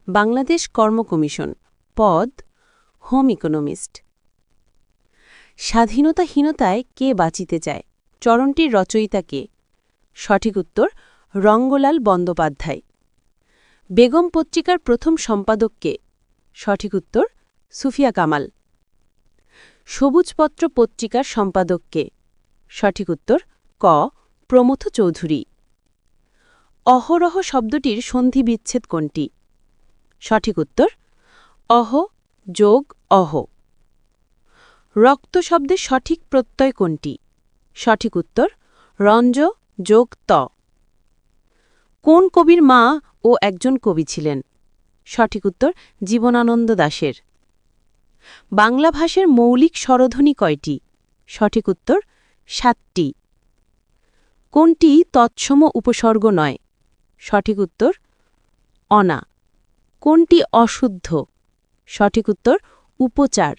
বাংলাদেশ কর্ম কমিশন, পদ home economist. স্বাধীনতাহীনতায় কে বাঁচিতে চায়? চরণটির রচয়িতা কে? সঠিক উত্তর রঙ্গলাল বন্দ্যোপাধ্যায়। বেগম পত্রিকার প্রথম সম্পাদক কে? সঠিক উত্তর সুফিয়া কামাল। সবুজপত্র পত্রিকার সম্পাদক কে? সঠিক উত্তর ক প্রমথ চৌধুরী। অহরহ শব্দটির সন্ধি বিচ্ছেদ কোনটি? সঠিক উত্তর অহ যোগ অহ। রক্ত শব্দের সঠিক প্রত্যয় কোনটি? সঠিক উত্তর রঞ্জ যোগ ত। কোন কবির মা ও একজন কবি ছিলেন? সঠিক উত্তর জীবনানন্দ দাশের। বাংলা ভাষার মৌলিক স্বরধ্বনি কয়টি? সঠিক উত্তর ৭টি। কোনটি তৎসম উপসর্গ নয়? সঠিক উত্তর অনা। কোনটি অশুদ্ধ? সঠিক উত্তর উপচার।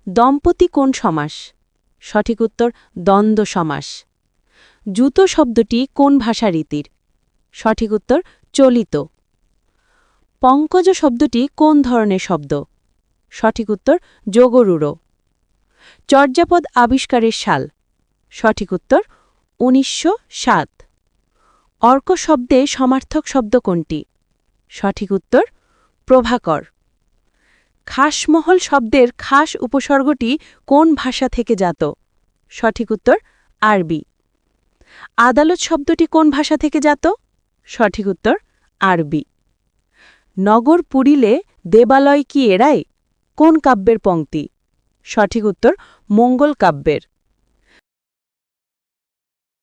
দম্পতি কোন সমাস? সঠিক উত্তর দ্বন্দ্ব সমাস। জুতো শব্দটি কোন ভাষা রীতির? সঠিক উত্তর চলিত। পঙ্কজ শব্দটি কোন ধরনের শব্দ? সঠিক উত্তর যোগরূঢ়। চর্যাপদ আবিষ্কারের সাল? সঠিক উত্তর ১৯০৭। অর্ক শব্দে সমার্থক শব্দ কোনটি? সঠিক উত্তর প্রভাকর। খাসমহল শব্দের খাস উপসর্গটি কোন ভাষা থেকে জাত? সঠিক উত্তর আরবি। আদালত শব্দটি কোন ভাষা থেকে জাত? সঠিক উত্তর আরবি। নগর পুরিলে দেবালয় কি এড়ায়? কোন কাব্যের পংক্তি? সঠিক উত্তর মঙ্গল কাব্যের।